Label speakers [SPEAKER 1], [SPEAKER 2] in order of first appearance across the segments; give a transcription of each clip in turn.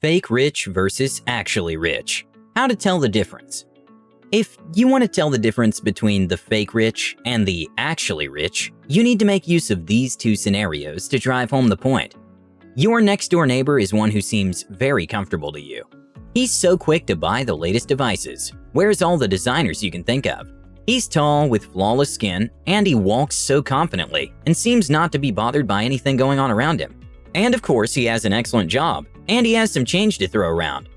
[SPEAKER 1] Fake rich versus actually rich. How to tell the difference. If you want to tell the difference between the fake rich and the actually rich, you need to make use of these two scenarios to drive home the point. Your next door neighbor is one who seems very comfortable to you. He's so quick to buy the latest devices, wears all the designers you can think of. He's tall with flawless skin, and he walks so confidently and seems not to be bothered by anything going on around him. And of course, he has an excellent job, and he has some change to throw around.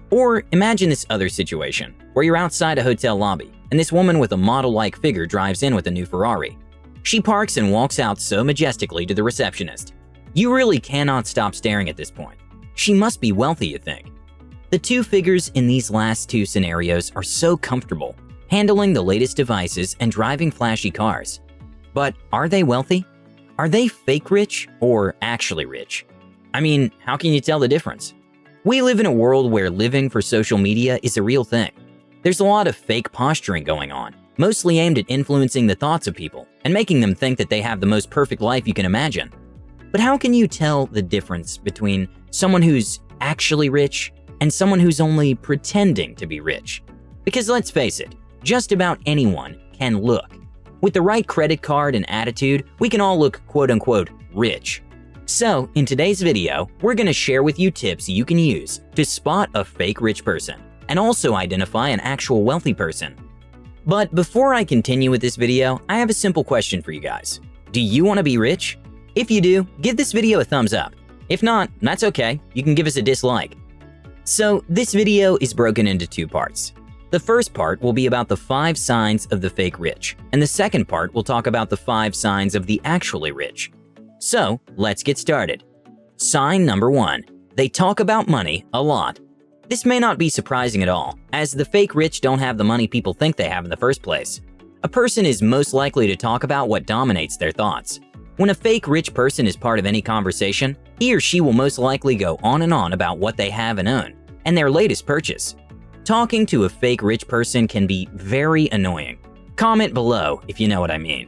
[SPEAKER 1] Or imagine this other situation, where you're outside a hotel lobby, and this woman with a model-like figure drives in with a new Ferrari. She parks and walks out so majestically to the receptionist. You really cannot stop staring at this point. She must be wealthy, you think. The two figures in these last two scenarios are so comfortable, handling the latest devices and driving flashy cars. But are they wealthy? Are they fake rich or actually rich? I mean, how can you tell the difference? We live in a world where living for social media is a real thing. There's a lot of fake posturing going on, mostly aimed at influencing the thoughts of people and making them think that they have the most perfect life you can imagine. But how can you tell the difference between someone who's actually rich and someone who's only pretending to be rich? Because let's face it, just about anyone can look. With the right credit card and attitude, we can all look quote-unquote rich. So, in today's video, we're going to share with you tips you can use to spot a fake rich person and also identify an actual wealthy person. But before I continue with this video, I have a simple question for you guys. Do you want to be rich? If you do, give this video a thumbs up. If not, that's okay. You can give us a dislike. So, this video is broken into two parts. The first part will be about the 5 signs of the fake rich, and the second part will talk about the 5 signs of the actually rich. So, let's get started. Sign number 1. They talk about money a lot. This may not be surprising at all, as the fake rich don't have the money people think they have in the first place. A person is most likely to talk about what dominates their thoughts. When a fake rich person is part of any conversation, he or she will most likely go on and on about what they have and own, and their latest purchase. Talking to a fake rich person can be very annoying. Comment below if you know what I mean.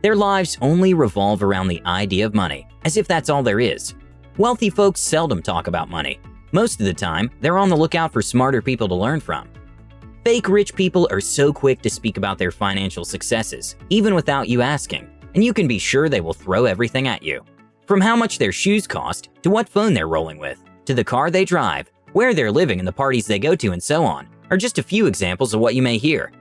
[SPEAKER 1] Their lives only revolve around the idea of money, as if that's all there is. Wealthy folks seldom talk about money. Most of the time, they're on the lookout for smarter people to learn from. Fake rich people are so quick to speak about their financial successes, even without you asking, and you can be sure they will throw everything at you. From how much their shoes cost, to what phone they're rolling with, to the car they drive, where they're living and the parties they go to, and so on, are just a few examples of what you may hear.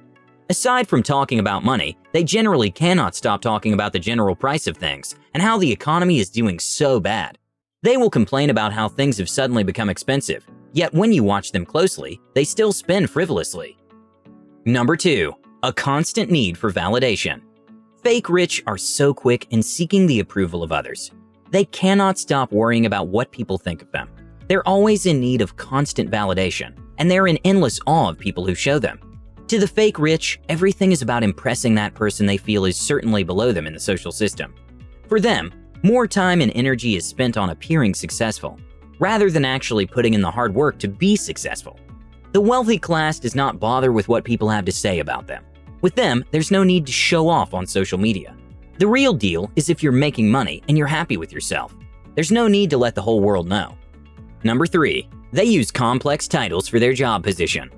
[SPEAKER 1] Aside from talking about money, they generally cannot stop talking about the general price of things and how the economy is doing so bad. They will complain about how things have suddenly become expensive, yet when you watch them closely, they still spend frivolously. Number 2. A constant need for validation. Fake rich are so quick in seeking the approval of others. They cannot stop worrying about what people think of them. They're always in need of constant validation, and they're in endless awe of people who show them. To the fake rich, everything is about impressing that person they feel is certainly below them in the social system. For them, more time and energy is spent on appearing successful, rather than actually putting in the hard work to be successful. The wealthy class does not bother with what people have to say about them. With them, there's no need to show off on social media. The real deal is if you're making money and you're happy with yourself. There's no need to let the whole world know. Number 3. They use complex titles for their job position.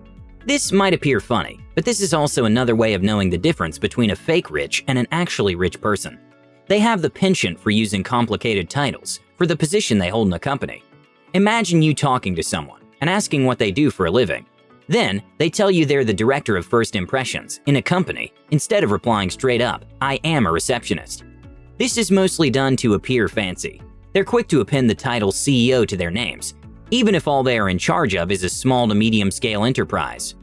[SPEAKER 1] This might appear funny, but this is also another way of knowing the difference between a fake rich and an actually rich person. They have the penchant for using complicated titles for the position they hold in a company. Imagine you talking to someone and asking what they do for a living. Then, they tell you they're the director of first impressions in a company instead of replying straight up, "I am a receptionist." This is mostly done to appear fancy. They're quick to append the title CEO to their names, even if all they are in charge of is a small to medium-scale enterprise.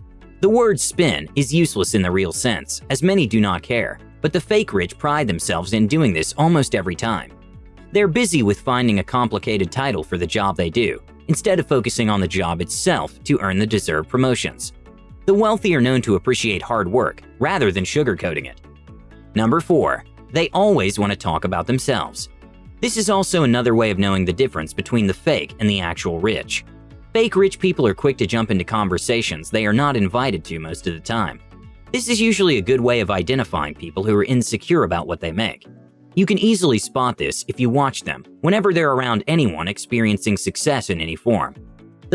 [SPEAKER 1] The word spin is useless in the real sense, as many do not care, but the fake rich pride themselves in doing this almost every time. They're busy with finding a complicated title for the job they do, instead of focusing on the job itself to earn the deserved promotions. The wealthy are known to appreciate hard work, rather than sugarcoating it. Number 4. They always want to talk about themselves. This is also another way of knowing the difference between the fake and the actual rich. Fake rich people are quick to jump into conversations they are not invited to most of the time. This is usually a good way of identifying people who are insecure about what they make. You can easily spot this if you watch them whenever they're around anyone experiencing success in any form.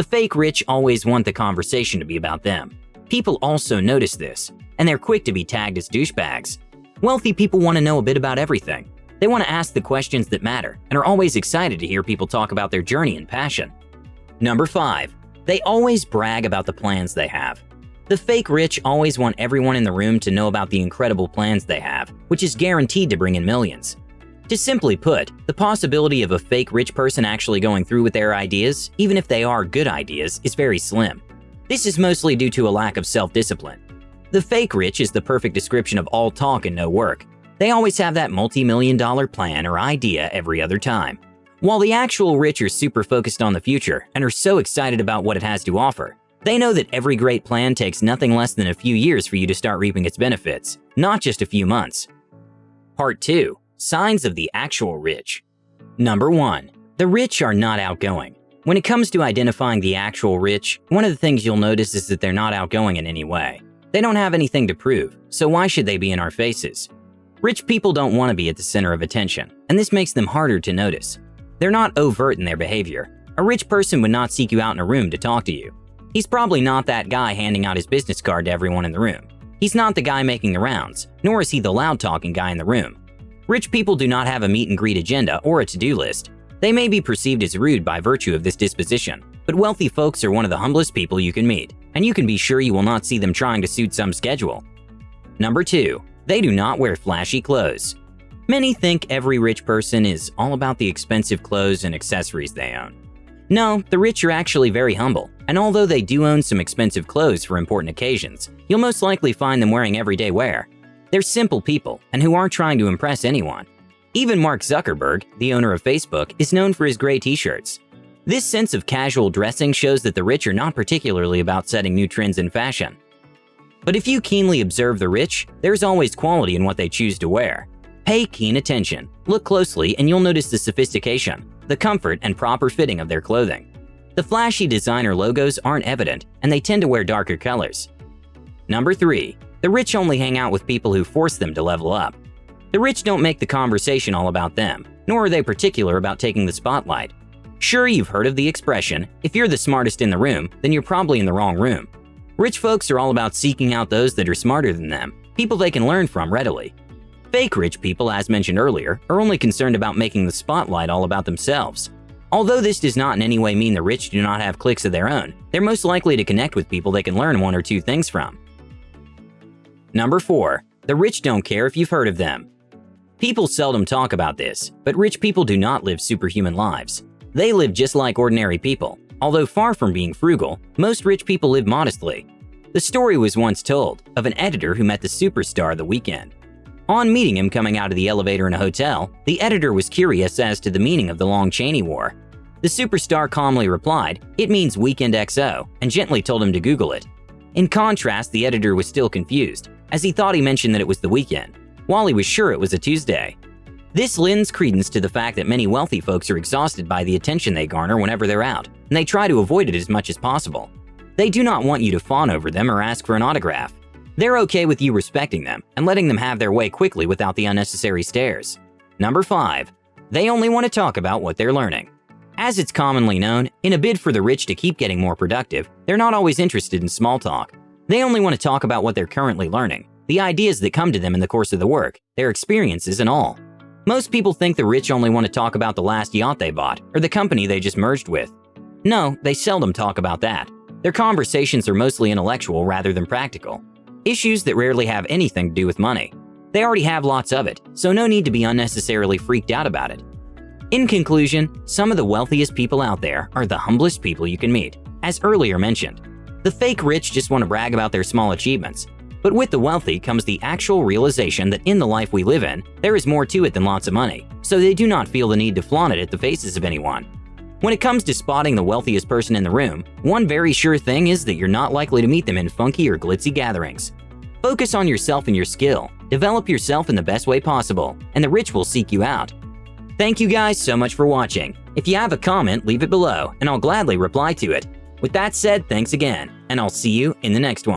[SPEAKER 1] The fake rich always want the conversation to be about them. People also notice this, and they're quick to be tagged as douchebags. Wealthy people want to know a bit about everything. They want to ask the questions that matter and are always excited to hear people talk about their journey and passion. Number 5. They always brag about the plans they have. The fake rich always want everyone in the room to know about the incredible plans they have, which is guaranteed to bring in millions. To simply put, the possibility of a fake rich person actually going through with their ideas, even if they are good ideas, is very slim. This is mostly due to a lack of self-discipline. The fake rich is the perfect description of all talk and no work. They always have that multi-million-dollar plan or idea every other time. While the actual rich are super focused on the future and are so excited about what it has to offer, they know that every great plan takes nothing less than a few years for you to start reaping its benefits, not just a few months. Part 2. Signs of the actual rich. Number 1. The rich are not outgoing. When it comes to identifying the actual rich, one of the things you'll notice is that they're not outgoing in any way. They don't have anything to prove, so why should they be in our faces? Rich people don't want to be at the center of attention, and this makes them harder to notice. They're not overt in their behavior. A rich person would not seek you out in a room to talk to you. He's probably not that guy handing out his business card to everyone in the room. He's not the guy making the rounds, nor is he the loud-talking guy in the room. Rich people do not have a meet-and-greet agenda or a to-do list. They may be perceived as rude by virtue of this disposition, but wealthy folks are one of the humblest people you can meet, and you can be sure you will not see them trying to suit some schedule. Number 2. They do not wear flashy clothes. Many think every rich person is all about the expensive clothes and accessories they own. No, the rich are actually very humble, and although they do own some expensive clothes for important occasions, you'll most likely find them wearing everyday wear. They're simple people and who aren't trying to impress anyone. Even Mark Zuckerberg, the owner of Facebook, is known for his gray t-shirts. This sense of casual dressing shows that the rich are not particularly about setting new trends in fashion. But if you keenly observe the rich, there's always quality in what they choose to wear. Pay keen attention, look closely, and you'll notice the sophistication, the comfort, and proper fitting of their clothing. The flashy designer logos aren't evident, and they tend to wear darker colors. Number 3. The rich only hang out with people who force them to level up. The rich don't make the conversation all about them, nor are they particular about taking the spotlight. Sure, you've heard of the expression, if you're the smartest in the room, then you're probably in the wrong room. Rich folks are all about seeking out those that are smarter than them, people they can learn from readily. Fake rich people, as mentioned earlier, are only concerned about making the spotlight all about themselves. Although this does not in any way mean the rich do not have cliques of their own, they're most likely to connect with people they can learn one or two things from. Number 4. The rich don't care if you've heard of them. People seldom talk about this, but rich people do not live superhuman lives. They live just like ordinary people. Although far from being frugal, most rich people live modestly. The story was once told of an editor who met the superstar The Weeknd. On meeting him coming out of the elevator in a hotel, the editor was curious as to the meaning of the long chain he wore. The superstar calmly replied, "It means Weekend XO," and gently told him to Google it. In contrast, the editor was still confused, as he thought he mentioned that it was the weekend, while he was sure it was a Tuesday. This lends credence to the fact that many wealthy folks are exhausted by the attention they garner whenever they're out, and they try to avoid it as much as possible. They do not want you to fawn over them or ask for an autograph. They're okay with you respecting them and letting them have their way quickly without the unnecessary stares. Number 5. They only want to talk about what they're learning. As it's commonly known, in a bid for the rich to keep getting more productive, they're not always interested in small talk. They only want to talk about what they're currently learning, the ideas that come to them in the course of the work, their experiences, and all. Most people think the rich only want to talk about the last yacht they bought or the company they just merged with. No, they seldom talk about that. Their conversations are mostly intellectual rather than practical. Issues that rarely have anything to do with money. They already have lots of it, so no need to be unnecessarily freaked out about it. In conclusion, some of the wealthiest people out there are the humblest people you can meet, as earlier mentioned. The fake rich just want to brag about their small achievements. But with the wealthy comes the actual realization that in the life we live in, there is more to it than lots of money, so they do not feel the need to flaunt it at the faces of anyone. When it comes to spotting the wealthiest person in the room, one very sure thing is that you're not likely to meet them in funky or glitzy gatherings. Focus on yourself and your skill, develop yourself in the best way possible, and the rich will seek you out. Thank you guys so much for watching. If you have a comment, leave it below, and I'll gladly reply to it. With that said, thanks again, and I'll see you in the next one.